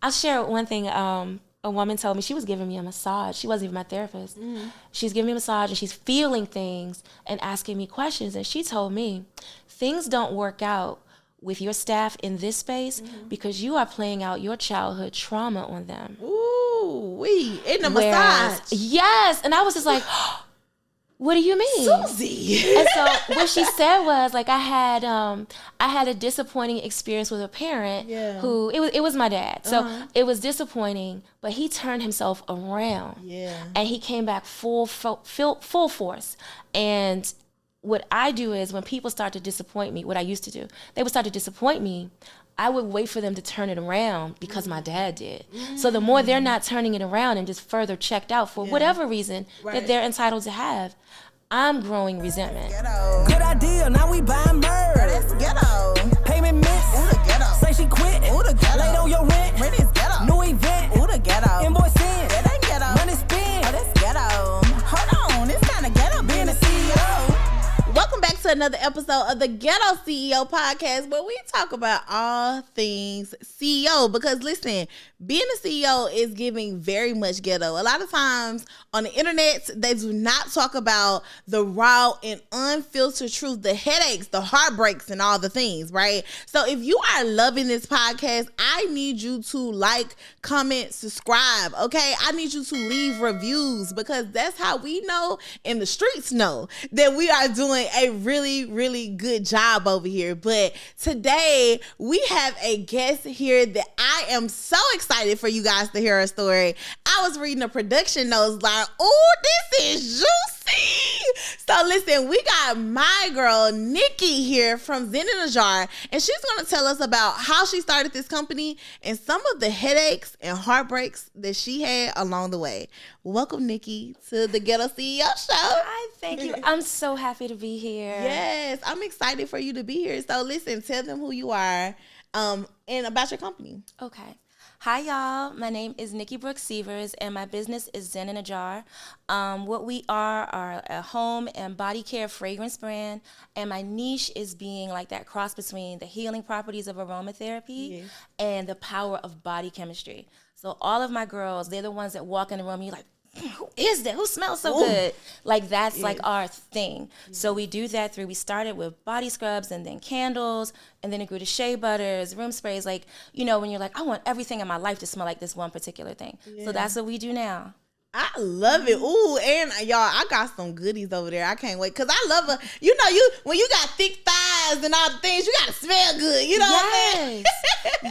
I'll share one thing. A woman told me, she was giving me a massage. She wasn't even my therapist. She's giving me a massage and she's feeling things and asking me questions. And she told me, things don't work out with your staff in this space because you are playing out your childhood trauma on them. Ooh, in the massage. Yes. And I was just like, what do you mean? Susie. And so what she said was, like, I had a disappointing experience with a parent who, it was my dad. So it was disappointing, but he turned himself around. Yeah. And he came back full force. And what I do is, when people start to disappoint me, what I used to do, they would start to disappoint me, I would wait for them to turn it around because my dad did. So the more they're not turning it around and just further checked out for whatever reason that they're entitled to have, I'm growing resentment. Ghetto. Good idea, now we buying merch. That's ghetto. Payment miss. Ooh, the ghetto. Say she quit. Ooh, the ghetto. Late on your rent. Rent is ghetto. New event. Ooh, the ghetto. Invoice in. That ain't ghetto. Money spent. Oh, that's ghetto. Hold on, it's kind of ghetto being a CEO. Welcome back to another episode of the Ghetto CEO podcast, where we talk about all things CEO. Because listen, being a CEO is giving very much ghetto. A lot of times on the internet, they do not talk about the raw and unfiltered truth, the headaches, the heartbreaks, and all the things, right? So if you are loving this podcast, I need you to like, comment, subscribe, okay? I need you to leave reviews, because that's how we know, and the streets know, that we are doing a really, really good job over here. But today we have a guest here that I am so excited for you guys to hear her story. I was reading the production notes like, oh, this is juicy. So listen, we got my girl Nikki here from Zen in a Jar, and she's going to tell us about how she started this company and some of the headaches and heartbreaks that she had along the way. Welcome, Nikki, to the Ghetto CEO show. Hi, thank you. I'm so happy to be here. Yes, I'm excited for you to be here. So listen, tell them who you are and about your company. Okay. Hi, y'all. My name is Nikki Brooks, and my business is Zen in a Jar. What we are a home and body care fragrance brand, and my niche is being like that cross between the healing properties of aromatherapy and the power of body chemistry. So all of my girls, they're the ones that walk in the room and you're like, who is that? Who smells so good? Like, that's like our thing. So we do that we started with body scrubs and then candles, and then it grew to shea butters, room sprays. Like, you know, when you're like, I want everything in my life to smell like this one particular thing. So that's what we do now. I love it. Ooh, and y'all, I got some goodies over there. I can't wait, because I love when you got thick thighs and all the things, you gotta smell good. You know what I'm saying?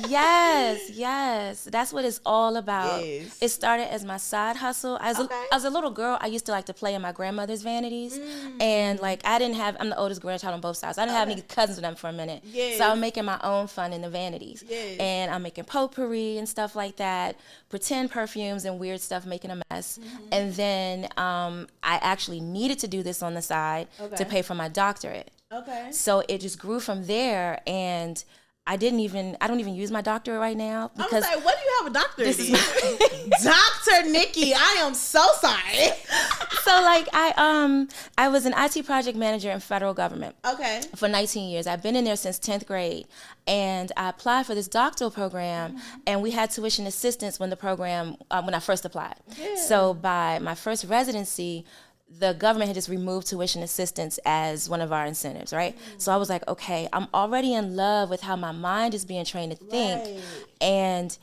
Yes. That's what it's all about. Yes. It started as my side hustle. As a little girl, I used to like to play in my grandmother's vanities. And like, I'm the oldest grandchild on both sides. I didn't have any cousins with them for a minute. Yes. So I'm making my own fun in the vanities. Yes. And I'm making potpourri and stuff like that, pretend perfumes and weird stuff, making a mess. And then I actually needed to do this on the side to pay for my doctorate. Okay. So it just grew from there, and I don't even use my doctorate right now. Because I was like, what do you have a doctorate in? Dr. Nikki, I am so sorry. So like, I was an IT project manager in federal government. Okay. For 19 years. I've been in there since 10th grade. And I applied for this doctoral program, and we had tuition assistance when I first applied. Yeah. So by my first residency, the government had just removed tuition assistance as one of our incentives, right? So I was like, okay, I'm already in love with how my mind is being trained to think, and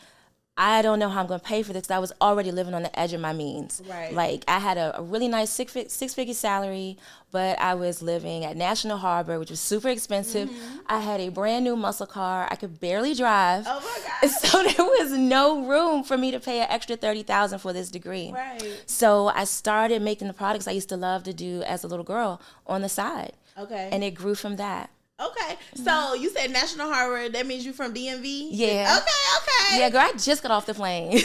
I don't know how I'm going to pay for this, because I was already living on the edge of my means. Right. Like, I had a really nice six-figure salary, but I was living at National Harbor, which was super expensive. I had a brand new muscle car. I could barely drive. Oh my God. So there was no room for me to pay an extra $30,000 for this degree. Right. So I started making the products I used to love to do as a little girl on the side. Okay. And it grew from that. Okay, so you said National Harbor, that means you from DMV? Yeah. Okay. Yeah, girl, I just got off the plane. Really?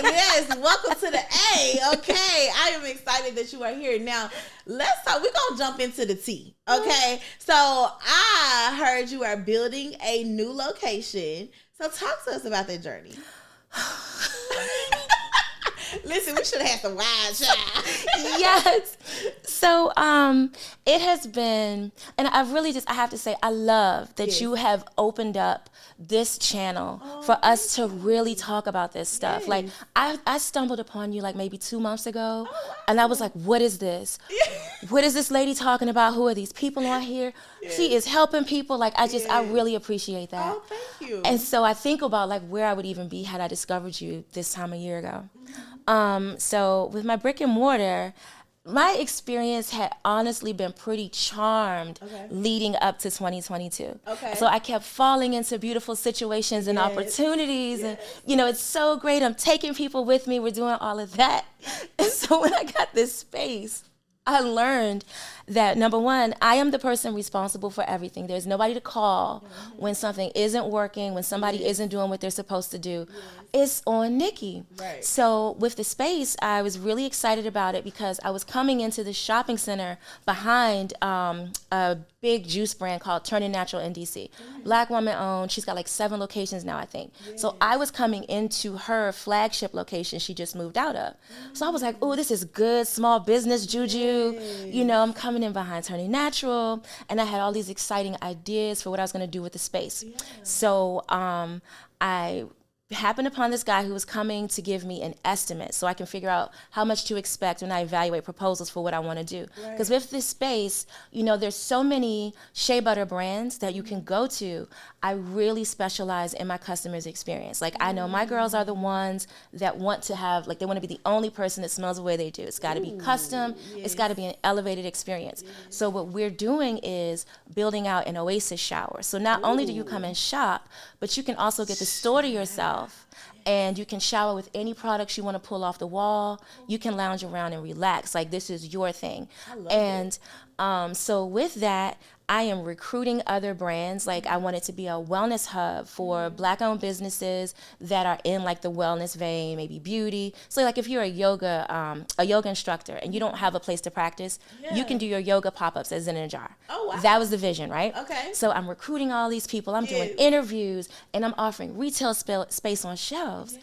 Yes, welcome to the A. Okay, I am excited that you are here. Now, let's talk, we're going to jump into the T, okay? So, I heard you are building a new location. So, talk to us about that journey. Listen, we should have had some wine, child. Yes. So it has been, and I have to say, I love that you have opened up this channel for us to really talk about this stuff. Like I stumbled upon you like maybe 2 months ago, and I was like, what is this? What is this lady talking about? Who are these people on here? She is helping people. Like I really appreciate that. Oh, thank you. And so I think about like where I would even be had I discovered you this time a year ago. So with my brick and mortar, my experience had honestly been pretty charmed leading up to 2022. So I kept falling into beautiful situations and opportunities. And, you know, it's so great. I'm taking people with me. We're doing all of that. And so when I got this space, I learned that, number one, I am the person responsible for everything. There's nobody to call when something isn't working, when somebody isn't doing what they're supposed to do. It's on Nikki. Right. So with the space, I was really excited about it because I was coming into the shopping center behind a big juice brand called Turning Natural in DC. Black woman owned. She's got like 7 locations now, I think. So I was coming into her flagship location she just moved out of. So I was like, oh, this is good small business juju. You know, I'm coming in behind Turning Natural, and I had all these exciting ideas for what I was going to do with the space. So I happened upon this guy who was coming to give me an estimate so I can figure out how much to expect when I evaluate proposals for what I want to do. Because with this space, you know, there's so many shea butter brands that you can go to. I really specialize in my customer's experience. Like, I know my girls are the ones that want to have, like, they want to be the only person that smells the way they do. It's got to be custom. It's got to be an elevated experience. So what we're doing is building out an oasis shower. So not only do you come and shop, but you can also get the store to yourself. And you can shower with any products you want to pull off the wall. You can lounge around and relax. Like, this is your thing. And so with that, I am recruiting other brands. Like, I want it to be a wellness hub for Black-owned businesses that are in like the wellness vein, maybe beauty. So like if you're a yoga instructor and you don't have a place to practice, you can do your yoga pop-ups as in a jar. Oh, wow. That was the vision, right? Okay. So I'm recruiting all these people. I'm doing interviews, and I'm offering retail space on shelves.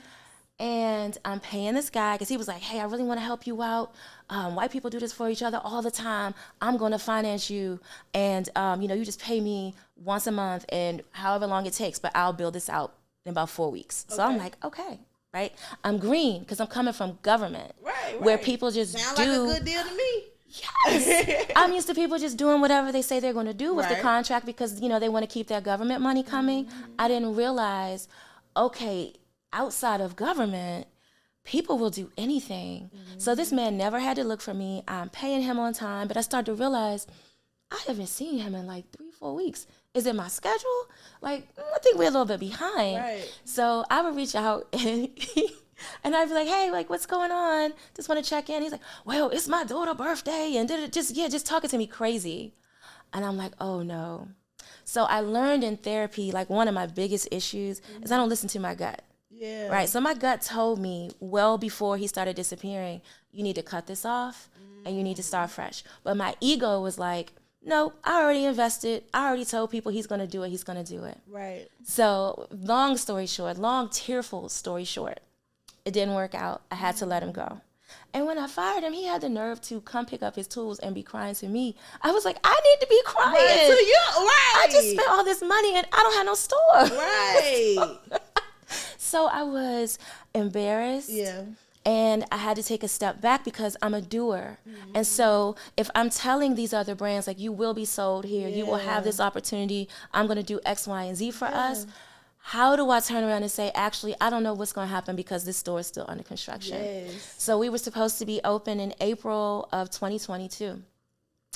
And I'm paying this guy because he was like, hey, I really want to help you out. White people do this for each other all the time. I'm going to finance you. And, you know, you just pay me once a month and however long it takes, but I'll build this out in about 4 weeks. So I'm like, okay, right? I'm green because I'm coming from government where people just Sound do. like a good deal to me. Yes. I'm used to people just doing whatever they say they're going to do with the contract because, you know, they want to keep their government money coming. I didn't realize, okay, outside of government, people will do anything. So this man never had to look for me. I'm paying him on time, but I started to realize I haven't seen him in like 3-4 weeks. Is it my schedule? Like, I think we're a little bit behind. So I would reach out and I'd be like, hey, like, what's going on? Just want to check in. He's like, well, it's my daughter's birthday. And just talking to me crazy. And I'm like, oh no. So I learned in therapy, like one of my biggest issues is I don't listen to my gut. Right. So my gut told me well before he started disappearing, you need to cut this off and you need to start fresh. But my ego was like, no, I already invested. I already told people he's going to do it. He's going to do it. Right. So long tearful story short, it didn't work out. I had to let him go. And when I fired him, he had the nerve to come pick up his tools and be crying to me. I was like, I need to be crying. I just spent all this money and I don't have no store. Right. So I was embarrassed. And I had to take a step back because I'm a doer. And so if I'm telling these other brands, like, you will be sold here, you will have this opportunity, I'm going to do X, Y, and Z for us, how do I turn around and say, actually, I don't know what's going to happen because this store is still under construction? So we were supposed to be open in April of 2022,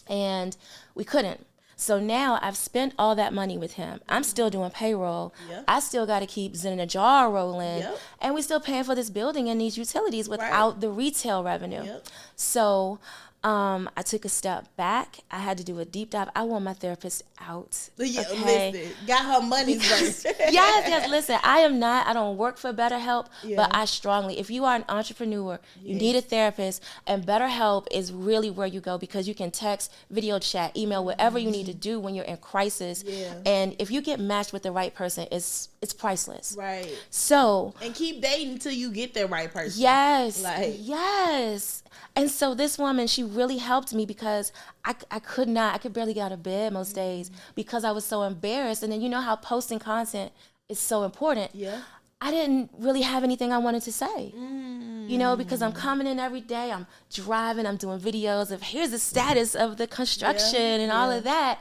and we couldn't. So now I've spent all that money with him. I'm still doing payroll. I still got to keep Zen in a jar rolling. And we're still paying for this building and these utilities without the retail revenue. So I took a step back. I had to do a deep dive. I want my therapist out. Listen, got her money first. yes, listen, I don't work for BetterHelp, but I strongly, if you are an entrepreneur, you need a therapist, and BetterHelp is really where you go because you can text, video chat, email, whatever you need to do when you're in crisis. And if you get matched with the right person, it's it's priceless. Right. So. And keep dating until you get the right person. Yes. Yes. And so this woman, she really helped me because I could barely get out of bed most days because I was so embarrassed. And then you know how posting content is so important. Yeah. I didn't really have anything I wanted to say, you know, because I'm coming in every day, I'm driving, I'm doing videos of here's the status of the construction and all of that.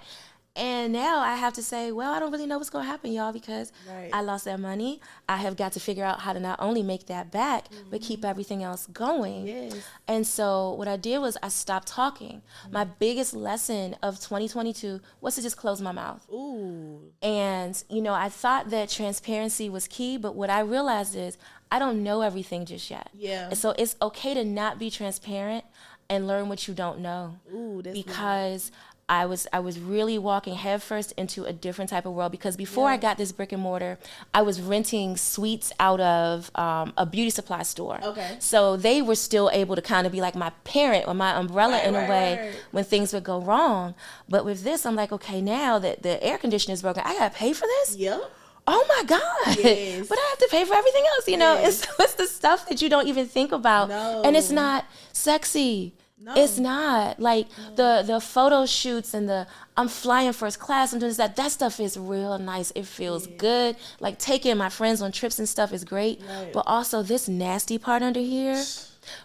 And now I have to say, well, I don't really know what's going to happen, y'all, because I lost that money. I have got to figure out how to not only make that back, but keep everything else going. Yes. And so what I did was I stopped talking. My biggest lesson of 2022 was to just close my mouth. Ooh. And, you know, I thought that transparency was key, but what I realized is I don't know everything just yet. Yeah. And so it's okay to not be transparent and learn what you don't know. Ooh, that's because I was really walking headfirst into a different type of world because before I got this brick and mortar, I was renting suites out of a beauty supply store. Okay. So they were still able to kind of be like my parent or my umbrella in a way when things would go wrong. But with this, I'm like, okay, now that the air conditioner is broken, I got to pay for this? Yep. Oh my God. Yes. But I have to pay for everything else, you know? Yes. It's the stuff that you don't even think about. No. And it's not sexy. No. It's not. Like the photo shoots and I'm flying first class, I'm doing that stuff is real nice. It feels good. Like taking my friends on trips and stuff is great. Right. But also this nasty part under here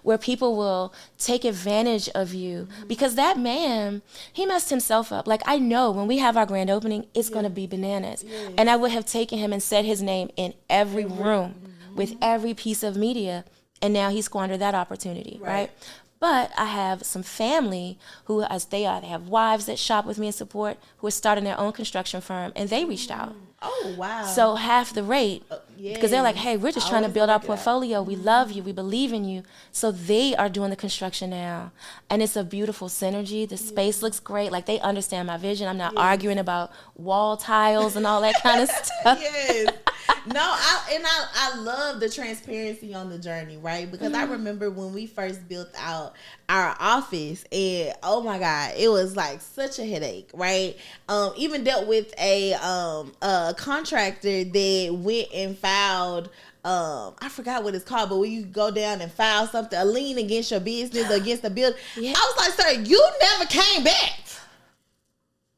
where people will take advantage of you because that man, he messed himself up. Like I know when we have our grand opening, it's going to be bananas. And I would have taken him and said his name in every room with every piece of media. And now he squandered that opportunity, right? But I have some family who, they have wives that shop with me and support, who are starting their own construction firm, and they reached out. Oh, wow. So half the rate, because they're like, hey, we're just trying to build our portfolio. We love you. We believe in you. So they are doing the construction now. And it's a beautiful synergy. The space looks great. Like they understand my vision. I'm not arguing about wall tiles and all that kind of stuff. Yes. No, I love the transparency on the journey, right? Because I remember when we first built out our office, and oh my God, it was like such a headache, right? Even dealt with a contractor that went and filed. I forgot what it's called, but when you go down and file something, a lien against your business or against the building, I was like, sir, you never came back.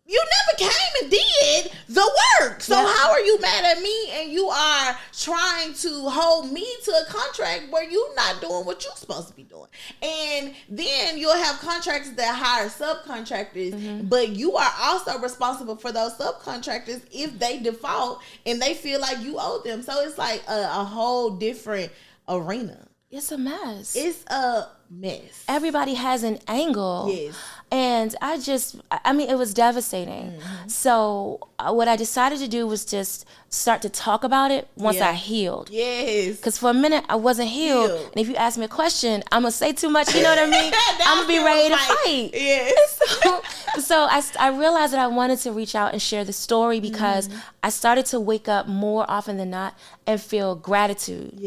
You never came and did the work. So how are you mad at me and you are trying to hold me to a contract where you're not doing what you're supposed to be doing? And then you'll have contractors that hire subcontractors, but you are also responsible for those subcontractors if they default and they feel like you owe them. So it's like a whole different arena. It's a mess. It's a mess. Everybody has an angle. Yes. And it was devastating. So what I decided to do was just start to talk about it once I healed. Yes. Because for a minute, I wasn't healed. And if you ask me a question, I'm going to say too much, you know what I mean? I'm going to be ready to fight. Yes. So I realized that I wanted to reach out and share the story because I started to wake up more often than not and feel gratitude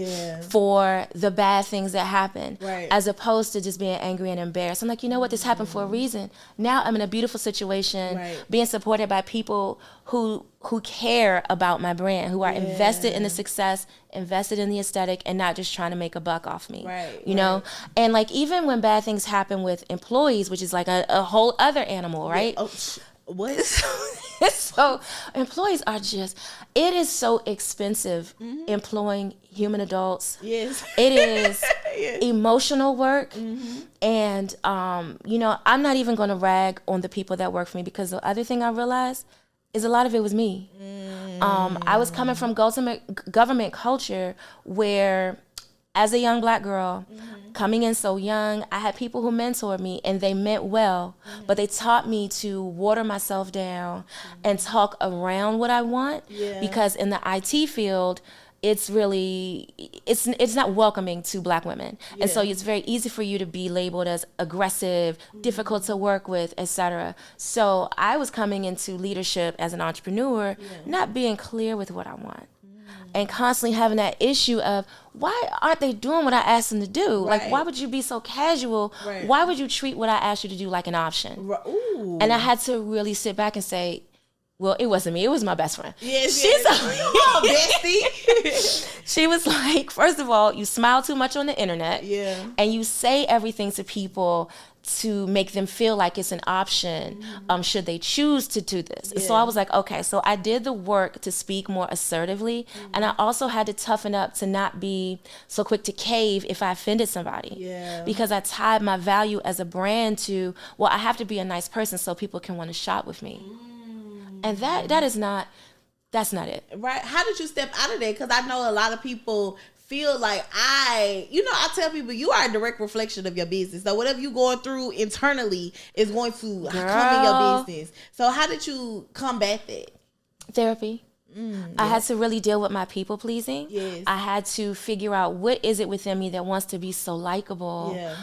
for the bad things that happened, as opposed to just being angry and embarrassed. I'm like, you know what? This happened for a reason. Now I'm in a beautiful situation, being supported by people who care about my brand, who are invested in the success, invested in the aesthetic, and not just trying to make a buck off me. You know? And like even when bad things happen with employees, which is like a whole other animal, right? Yeah. Oh, what? So employees are it is so expensive employing human adults. Yes. It is emotional work. And, you know, I'm not even going to rag on the people that work for me because the other thing I realized is a lot of it was me. I was coming from government culture where as a young Black girl, coming in so young, I had people who mentored me and they meant well, but they taught me to water myself down and talk around what I want because in the IT field, it's not welcoming to Black women. And so it's very easy for you to be labeled as aggressive, difficult to work with, etc. So I was coming into leadership as an entrepreneur, not being clear with what I want. And constantly having that issue of why aren't they doing what I asked them to do? Like, why would you be so casual? Why would you treat what I asked you to do like an option? And I had to really sit back and say, well, it wasn't me. It was my best friend. Yes, bestie. She was like, first of all, you smile too much on the internet. Yeah. And you say everything to people to make them feel like it's an option, should they choose to do this. Yeah. So I was like, okay, so I did the work to speak more assertively, and I also had to toughen up to not be so quick to cave if I offended somebody. Yeah. Because I tied my value as a brand to, well, I have to be a nice person so people can want to shop with me. And that's not it. Right. How did you step out of that? Because I know a lot of people feel like I tell people you are a direct reflection of your business. So whatever you're going through internally is going to come in your business. So how did you combat that? Therapy. I had to really deal with my people pleasing. Yes. I had to figure out what is it within me that wants to be so likable. Yeah.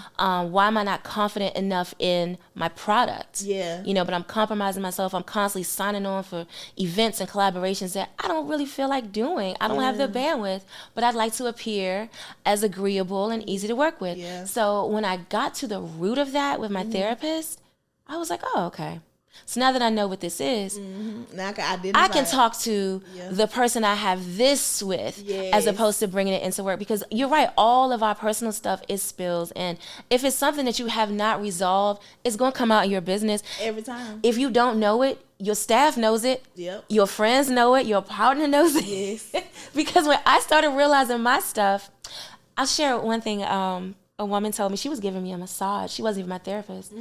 Why am I not confident enough in my product? Yeah. But I'm compromising myself. I'm constantly signing on for events and collaborations that I don't really feel like doing. I don't have the bandwidth, but I'd like to appear as agreeable and easy to work with. Yeah. So when I got to the root of that with my therapist, I was like, oh, okay. So now that I know what this is, now I can talk to the person I have this with, as opposed to bringing it into work. Because you're right, all of our personal stuff is spills. And if it's something that you have not resolved, it's going to come out in your business. Every time. If you don't know it, your staff knows it. Yep. Your friends know it. Your partner knows it. Yes. Because when I started realizing my stuff, I'll share one thing. A woman told me she was giving me a massage. She wasn't even my therapist.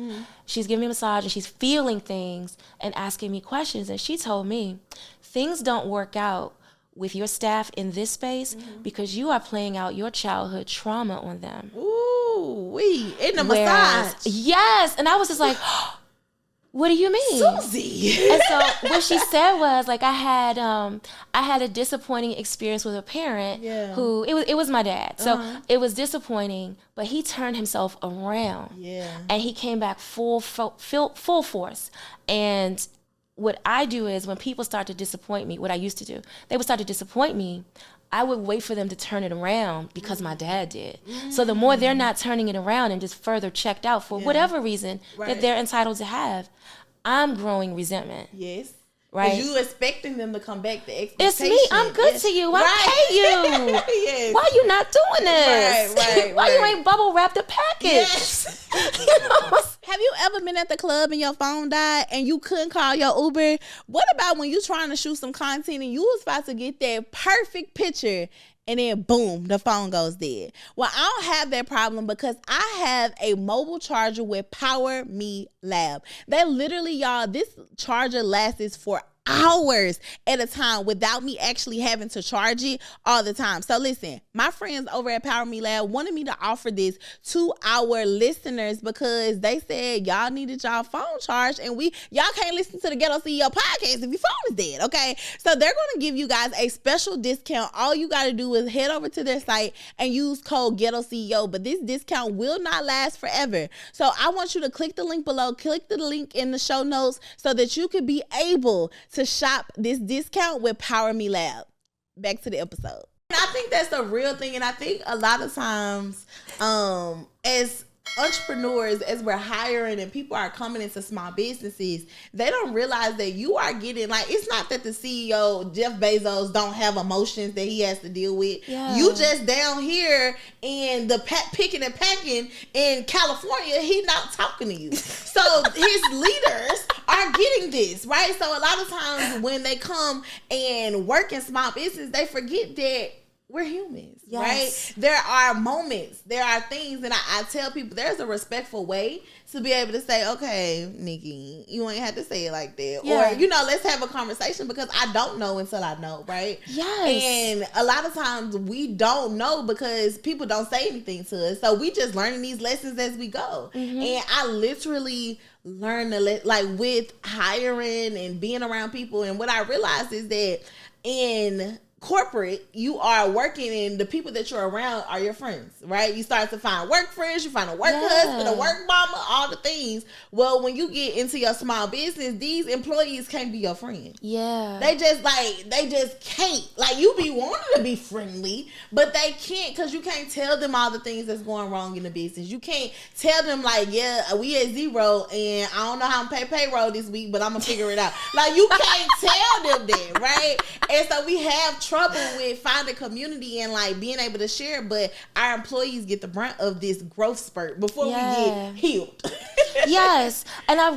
She's giving me a massage and she's feeling things and asking me questions. And she told me, things don't work out with your staff in this space because you are playing out your childhood trauma on them. Ooh, in the massage. Yes. And I was just like, what do you mean? Susie. And so what she said was, like, I had a disappointing experience with a parent who, it was my dad. So it was disappointing, but he turned himself around. Yeah. And he came back full force. And what I do is when people start to disappoint me, what I used to do, they would start to disappoint me, I would wait for them to turn it around because my dad did. So the more they're not turning it around and just further checked out for whatever reason that they're entitled to have, I'm growing resentment. Yes. Right. Because you expecting them to come back, the expectation. It's me. I'm good to you. I pay you. Yes. Why you not doing this? Right. Why you ain't bubble wrap the package? Yes. Have you ever been at the club and your phone died and you couldn't call your Uber? What about when you trying to shoot some content and you was about to get that perfect picture and then boom, the phone goes dead? Well, I don't have that problem because I have a mobile charger with Power Me Lab. That literally, y'all, this charger lasts for hours at a time without me actually having to charge it all the time. So listen, my friends over at Power Me Lab wanted me to offer this to our listeners because they said y'all needed y'all phone charged and y'all can't listen to the Ghetto CEO podcast if your phone is dead, okay? So they're going to give you guys a special discount. All you got to do is head over to their site and use code Ghetto CEO, but this discount will not last forever. So I want you to click the link below, click the link in the show notes so that you could be able to shop this discount with Power Me Lab. Back to the episode. I think that's a real thing, and I think a lot of times as entrepreneurs, as we're hiring and people are coming into small businesses, they don't realize that you are getting, like, it's not that the CEO, Jeff Bezos, don't have emotions that he has to deal with. Yeah. You just down here in the picking and packing in California, he not talking to you. So his leaders are getting this, right? So a lot of times when they come and work in small business, they forget that we're humans, right? There are moments, there are things, and I tell people there's a respectful way to be able to say, okay, Nikki, you ain't have to say it like that. Yeah. Or, let's have a conversation because I don't know until I know, right? Yes. And a lot of times we don't know because people don't say anything to us. So we just learning these lessons as we go. Mm-hmm. And I literally learned with hiring and being around people. And what I realized is that in corporate, you are working and the people that you're around are your friends, right? You start to find work friends, you find a work husband, a work mama, all the things. Well, when you get into your small business, these employees can't be your friend. Yeah. They just can't. Like, you be wanting to be friendly, but they can't, because you can't tell them all the things that's going wrong in the business. You can't tell them, like, yeah, we at zero and I don't know how I'm pay payroll this week, but I'm gonna figure it out. Like, you can't tell them that, right? And so we have trouble with finding community and like being able to share, but our employees get the brunt of this growth spurt before we get healed. Yes. And I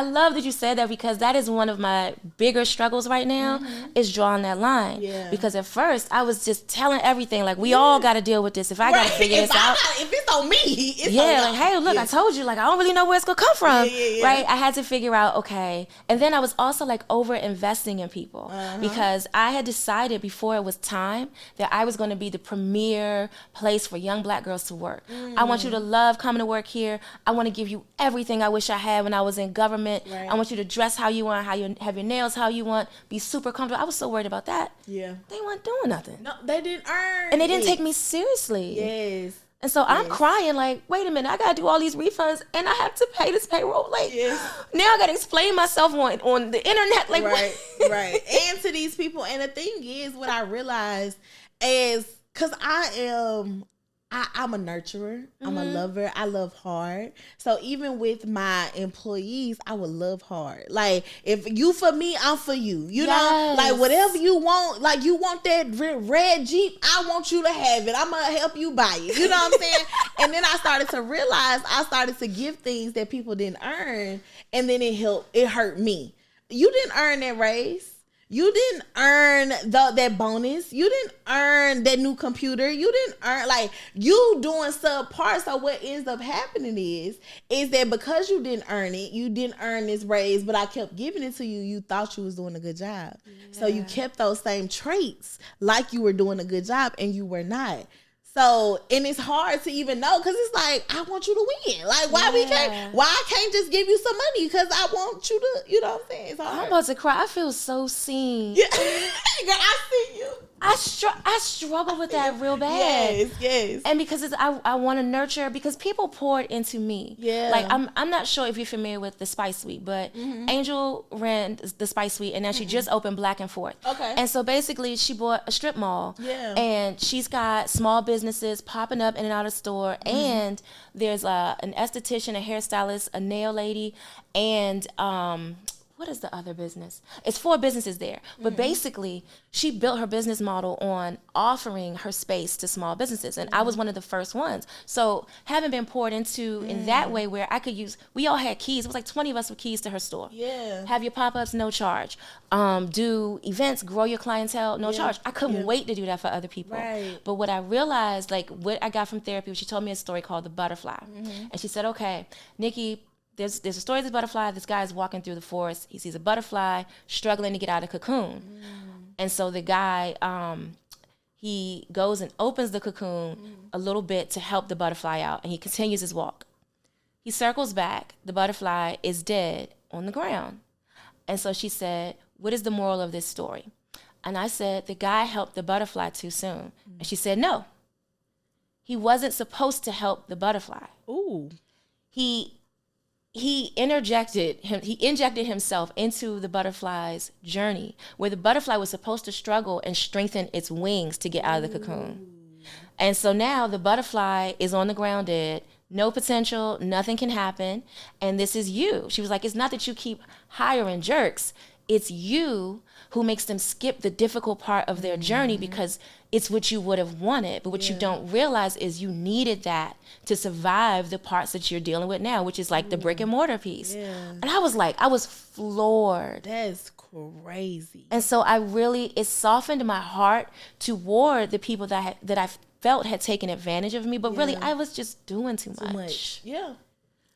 love that you said that, because that is one of my bigger struggles right now, is drawing that line. Yeah. Because at first I was just telling everything, like, we all got to deal with this. If I got to figure this out. If it's on me, it's on like, hey, look, I told you, like, I don't really know where it's going to come from. Right? I had to figure out, okay. And then I was also like over investing in people, because I had decided before it was time that I was going to be the premier place for young Black girls to work. I want you to love coming to work here. I want to give you everything I wish I had when I was in government. I want you to dress how you want, how you have your nails how you want, be super comfortable. I was so worried about that. Yeah. They weren't doing nothing. No, they didn't earn. And they didn't take me seriously. Yes. And so I'm crying like, wait a minute, I got to do all these refunds and I have to pay this payroll. Like, now I got to explain myself on the internet. Like, right. And to these people. And the thing is, what I realized is, because I'm a nurturer. I'm a lover. I love hard. So even with my employees, I would love hard. Like, if you for me, I'm for you. You know, like, whatever you want, like, you want that red Jeep, I want you to have it. I'm going to help you buy it. You know what I'm saying? And then I started to realize I started to give things that people didn't earn. And then it hurt me. You didn't earn that raise. You didn't earn that bonus. You didn't earn that new computer. You didn't earn, like, you doing subpar. So what ends up happening is that because you didn't earn it, you didn't earn this raise, but I kept giving it to you, you thought you was doing a good job. So you kept those same traits like you were doing a good job, and you were not. So, and it's hard to even know, because it's like, I want you to win. Like, why I can't just give you some money, because I want you to, you know what I'm saying? It's hard. I'm about to cry. I feel so seen. Yeah. Girl, I see you. I struggle with that real bad. Yes. And because I want to nurture, because people poured into me. Yeah. Like, I'm not sure if you're familiar with the Spice Suite, but Angel ran the Spice Suite, and now she just opened Black and Forth. Okay. And so basically she bought a strip mall. Yeah. And she's got small businesses popping up in and out of store. And there's an esthetician, a hairstylist, a nail lady, and what is the other business? It's 4 businesses there. But basically, she built her business model on offering her space to small businesses. And I was one of the first ones. So having been poured into in that way, where I could we all had keys. It was like 20 of us with keys to her store. Yeah. Have your pop-ups, no charge. Do events, grow your clientele, no charge. I couldn't wait to do that for other people. Right. But what I realized, like, what I got from therapy, she told me a story called The Butterfly. And she said, okay, Nikki, There's a story of this butterfly. This guy is walking through the forest. He sees a butterfly struggling to get out of the cocoon. And so the guy, he goes and opens the cocoon a little bit to help the butterfly out. And he continues his walk. He circles back. The butterfly is dead on the ground. And so she said, what is the moral of this story? And I said, the guy helped the butterfly too soon. And she said, no. He wasn't supposed to help the butterfly. Ooh. He injected himself into the butterfly's journey, where the butterfly was supposed to struggle and strengthen its wings to get out of the cocoon. And so now the butterfly is on the ground dead, no potential, nothing can happen, and this is you. She was like, it's not that you keep hiring jerks, it's you who makes them skip the difficult part of their journey because it's what you would have wanted. But what you don't realize is you needed that to survive the parts that you're dealing with now, which is like the brick and mortar piece. And I was floored. That's crazy. And so it softened my heart toward the people that I felt had taken advantage of me. But really, I was just doing too much. Yeah.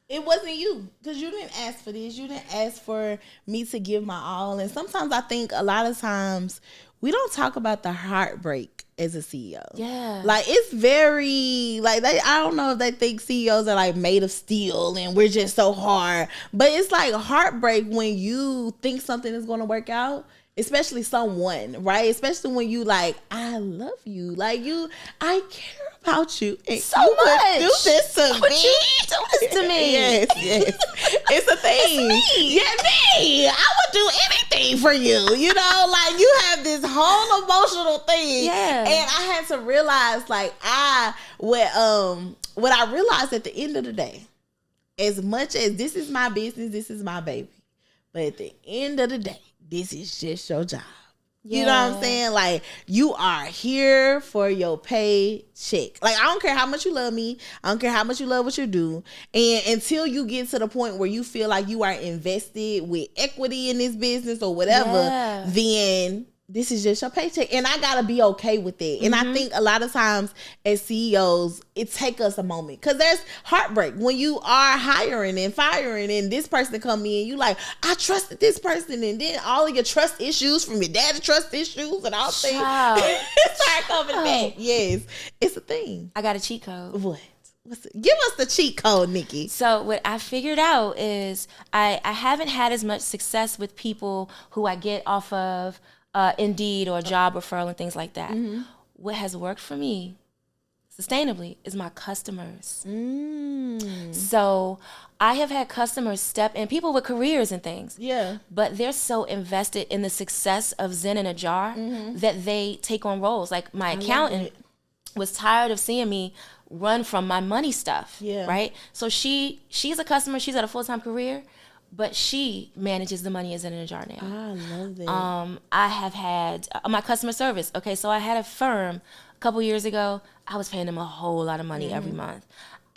It wasn't you, because you didn't ask for this. You didn't ask for me to give my all. And sometimes I think a lot of times we don't talk about the heartbreak as a CEO. Yeah. Like, it's very, like, I don't know if they think CEOs are like made of steel and we're just so hard. But it's like heartbreak when you think something is going to work out especially someone, right? Especially when you like, I love you, like I care about you, and so you much. Would do this to me. You do this to me. Yes, it's a thing. It's me. Yeah, me. I would do anything for you. You know, like you have this whole emotional thing. Yeah. And I had to realize, like, what I realized at the end of the day, as much as this is my business, this is my baby, but at the end of the day, this is just your job. Yeah. You know what I'm saying? Like, you are here for your paycheck. Like, I don't care how much you love me. I don't care how much you love what you do. And until you get to the point where you feel like you are invested with equity in this business or whatever, then this is just your paycheck. And I got to be okay with it. And I think a lot of times as CEOs, it take us a moment. Because there's heartbreak when you are hiring and firing and this person come in. You like, I trusted this person. And then all of your trust issues from your dad's trust issues and all things start coming back. Yes, it's a thing. I got a cheat code. What? Give us the cheat code, Nikki. So what I figured out is I haven't had as much success with people who I get off of Indeed or job referral and things like that. What has worked for me sustainably is my customers. So I have had customers step in, people with careers and things. Yeah. But they're so invested in the success of Zen in a Jar that they take on roles. Like my accountant was tired of seeing me run from my money stuff. Yeah. Right? So she's a customer, she's got a full-time career, but she manages the money as in a jar now. I love it. I have had my customer service. Okay, so I had a firm a couple years ago. I was paying them a whole lot of money every month.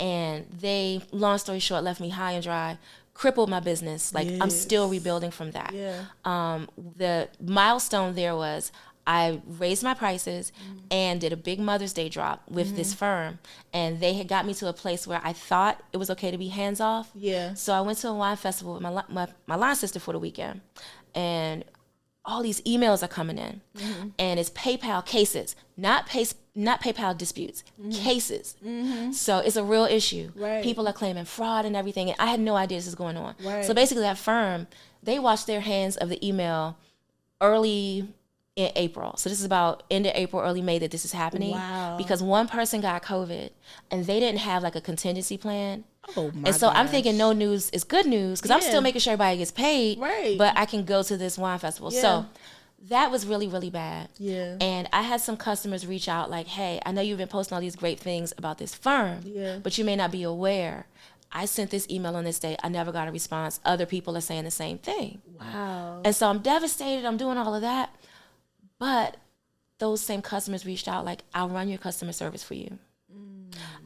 And they, long story short, left me high and dry, crippled my business. Like, I'm still rebuilding from that. Yeah. The milestone there was I raised my prices and did a big Mother's Day drop with this firm. And they had got me to a place where I thought it was okay to be hands off. Yeah. So I went to a wine festival with my line sister for the weekend. And all these emails are coming in. And it's PayPal cases, not PayPal disputes, cases. So it's a real issue. Right. People are claiming fraud and everything. And I had no idea this was going on. Right. So basically that firm, they washed their hands of the email early in April. So this is about end of April, early May that this is happening. Wow. Because one person got COVID and they didn't have like a contingency plan. Oh my And so I'm thinking no news is good news because I'm still making sure everybody gets paid, but I can go to this wine festival. Yeah. So that was really, really bad. Yeah. And I had some customers reach out like, hey, I know you've been posting all these great things about this firm, but you may not be aware. I sent this email on this day. I never got a response. Other people are saying the same thing. Wow. And so I'm devastated. I'm doing all of that. But those same customers reached out like, I'll run your customer service for you.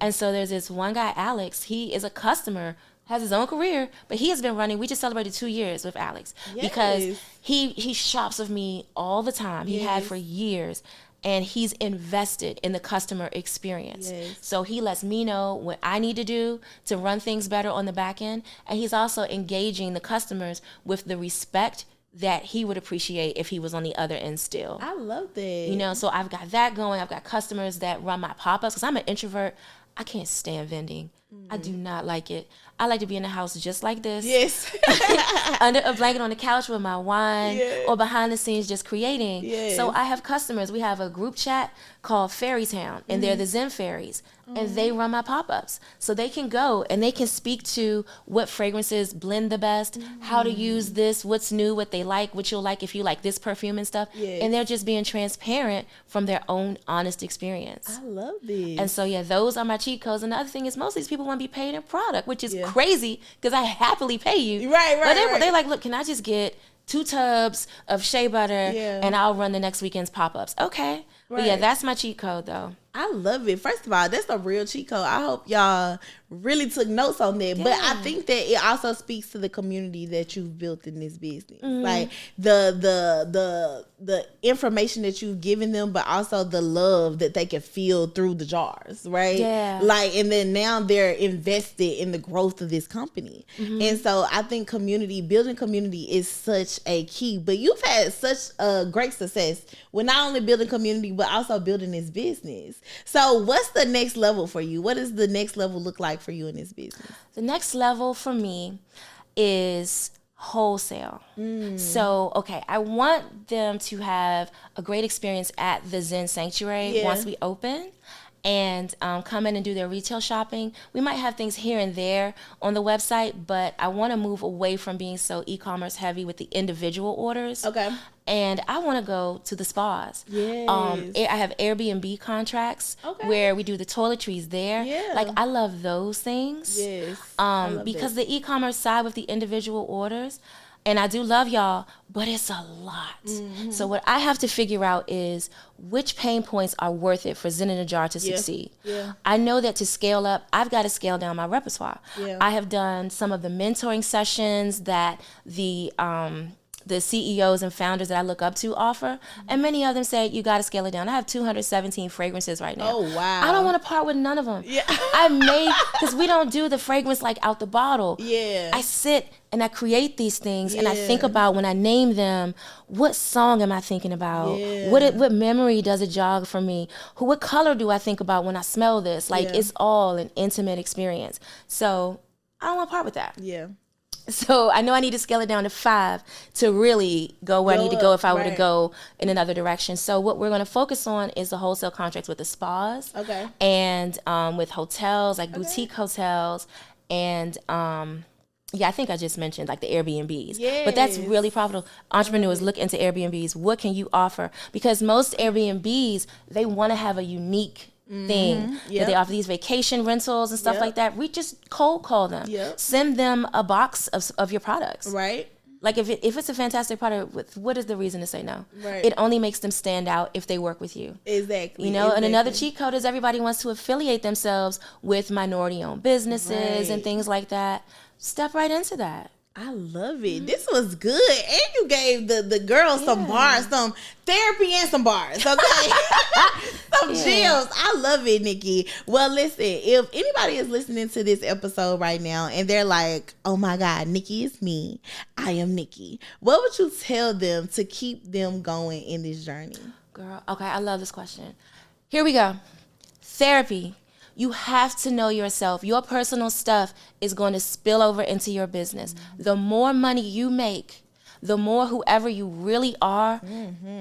And so there's this one guy, Alex. He is a customer, has his own career, but he has been running. We just celebrated 2 years with Alex because he shops with me all the time. He had for years. And he's invested in the customer experience. So he lets me know what I need to do to run things better on the back end. And he's also engaging the customers with the respect that he would appreciate if he was on the other end still. I love that. You know, so I've got that going. I've got customers that run my pop-ups because I'm an introvert. I can't stand vending. I do not like it. I like to be in the house just like this. Yes. Under a blanket on the couch with my wine or behind the scenes just creating. Yes. So I have customers. We have a group chat called Fairy Town, and they're the Zen Fairies. And they run my pop-ups. So they can go and they can speak to what fragrances blend the best, how to use this, what's new, what they like, what you'll like if you like this perfume and stuff. Yes. And they're just being transparent from their own honest experience. I love this. And so, yeah, those are my cheat codes. And the other thing is most of these people want to be paid in product, which is crazy because I happily pay you. But they're like, look, can I just get 2 tubs of shea butter and I'll run the next weekend's pop-ups? Okay. But yeah, that's my cheat code though. I love it. First of all, that's a real cheat code. I hope y'all really took notes on that. Yeah. But I think that it also speaks to the community that you've built in this business. Like the information that you've given them, but also the love that they can feel through the jars, right? Yeah. Like, and then now they're invested in the growth of this company. And so I think building community is such a key. But you've had such a great success with not only building community, but also building this business. So what's the next level for you? What does the next level look like for you in this business? The next level for me is wholesale. So, okay, I want them to have a great experience at the Zen Sanctuary once we open, and come in and do their retail shopping. We might have things here and there on the website, but I want to move away from being so e-commerce heavy with the individual orders. Okay. And I want to go to the spas. Yes. I have Airbnb contracts where we do the toiletries there. Yeah. Like, I love those things. Yes. Because the e-commerce side with the individual orders, and I do love y'all, but it's a lot. So what I have to figure out is which pain points are worth it for Zen in a Jar to succeed. Yeah. I know that to scale up, I've got to scale down my repertoire. Yeah. I have done some of the mentoring sessions that the CEOs and founders that I look up to offer, and many of them say you got to scale it down. I have 217 fragrances right now. Oh, wow. I don't want to part with none of them. Yeah. Because we don't do the fragrance like out the bottle. Yeah. I sit and I create these things, and I think about, when I name them, what song am I thinking about? Yeah. What memory does it jog for me? What color do I think about when I smell this? Like, it's all an intimate experience. So I don't want to part with that. Yeah. So I know I need to scale it down to 5 to really go where I need to go if I were to go in another direction. So what we're going to focus on is the wholesale contracts with the spas. Okay. And with hotels, like boutique hotels, and I think I just mentioned like the Airbnbs. Yes. But that's really profitable. Entrepreneurs look into Airbnbs. What can you offer? Because most Airbnbs, they want to have a unique thing that they offer, these vacation rentals and stuff like that. We just cold call them. Send them a box of your products. Right. Like, if it's a fantastic product, what is the reason to say no? Right. It only makes them stand out if they work with you. Exactly. You know, and another cheat code is everybody wants to affiliate themselves with minority-owned businesses and things like that. Step right into that. I love it. This was good. And you gave the girls some bars, some therapy and some bars, okay? Some gems. I love it, Nikki. Well, listen, if anybody is listening to this episode right now and they're like, oh my God, Nikki is me. I am Nikki. What would you tell them to keep them going in this journey? Girl, okay, I love this question. Here we go. Therapy. You have to know yourself. Your personal stuff is going to spill over into your business. The more money you make, the more whoever you really are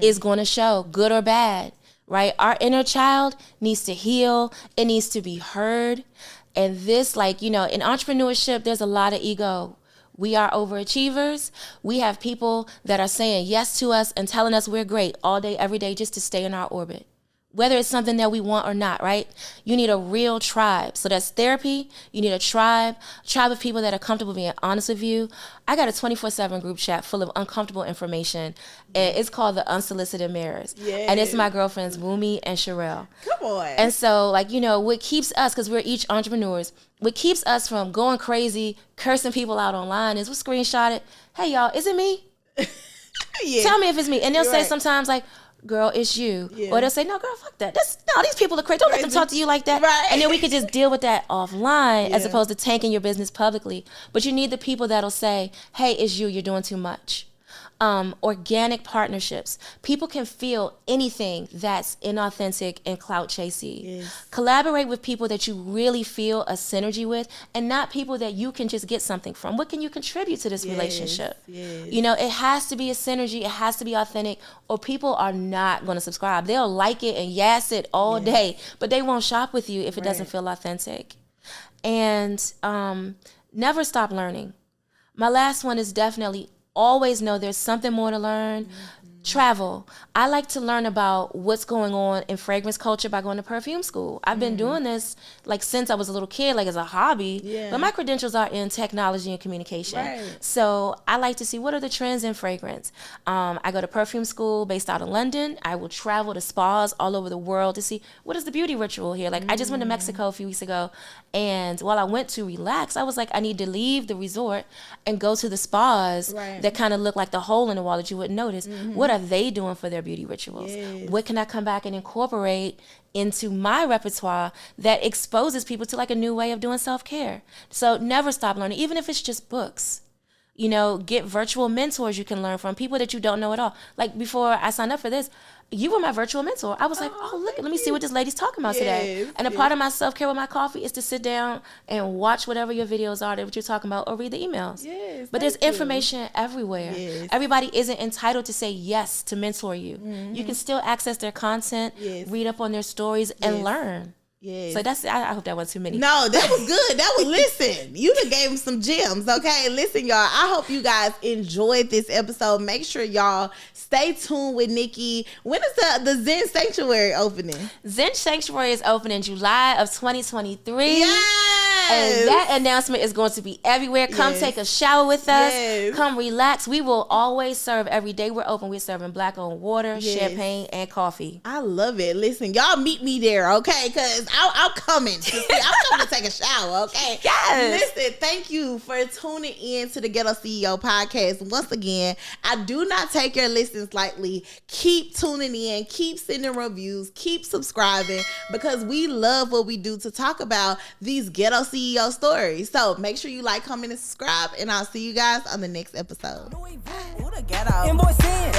is going to show, good or bad, right? Our inner child needs to heal. It needs to be heard. And this, like, you know, in entrepreneurship, there's a lot of ego. We are overachievers. We have people that are saying yes to us and telling us we're great all day, every day, just to stay in our orbit. Whether it's something that we want or not, right? You need a real tribe. So that's therapy. You need a tribe of people that are comfortable being honest with you. I got a 24/7 group chat full of uncomfortable information. And it's called the Unsolicited Mirrors. And it's my girlfriends, Wumi and Sherelle. Come on. And so, like, you know, what keeps us, because we're each entrepreneurs, what keeps us from going crazy, cursing people out online is we'll screenshot it. Hey, y'all, is it me? Tell me if it's me. And they'll say sometimes, like, girl, it's you. Or they'll say, no, girl, fuck that. These people are crazy. Don't let them talk to you like that. Right. And then we could just deal with that offline as opposed to tanking your business publicly. But you need the people that'll say, hey, it's you. You're doing too much. Organic partnerships. People can feel anything that's inauthentic and clout chasey. Collaborate with people that you really feel a synergy with, and not people that you can just get something from. What can you contribute to this relationship? You know, it has to be a synergy. It has to be authentic, or people are not going to subscribe. They'll like it and yes it all day, but they won't shop with you if it doesn't feel authentic. And never stop learning. My last one is definitely always know there's something more to learn. Travel. I like to learn about what's going on in fragrance culture by going to perfume school. I've been doing this like since I was a little kid, like as a hobby, but my credentials are in technology and communication. So I like to see what are the trends in fragrance. I go to perfume school based out of London. I will travel to spas all over the world to see what is the beauty ritual here. Like I just went to Mexico a few weeks ago, and while I went to relax, I was like, I need to leave the resort and go to the spas that kind of look like the hole in the wall that you wouldn't notice. What are they doing for their beauty rituals? What can I come back and incorporate into my repertoire that exposes people to like a new way of doing self-care? So never stop learning, even if it's just books. get virtual mentors you can learn from, people that you don't know at all. Like before I signed up for this, you were my virtual mentor. I was like, look, let me see what this lady's talking about today. And a part of my self-care with my coffee is to sit down and watch whatever your videos are that you're talking about, or read the emails. But there's information everywhere. Everybody isn't entitled to say yes to mentor you. You can still access their content, read up on their stories, and learn. So I hope that wasn't too many. No, that was good. That was, listen, you done gave him some gems, okay? Listen, y'all, I hope you guys enjoyed this episode. Make sure y'all stay tuned with Nikki. When is the Zen Sanctuary opening? Zen Sanctuary is opening July of 2023. Yes! And that announcement is going to be everywhere. Come take a shower with us. Yes. Come relax. We will always serve every day we're open. We're serving Black-owned water, champagne, and coffee. I love it. Listen, y'all meet me there, okay? Because I'm coming. I'm coming to take a shower, okay? Yes. Listen, thank you for tuning in to the Ghetto CEO podcast. Once again, I do not take your listens lightly. Keep tuning in. Keep sending reviews. Keep subscribing, because we love what we do to talk about these Ghetto CEO stories. So make sure you like, comment, and subscribe, and I'll see you guys on the next episode. Invoice in.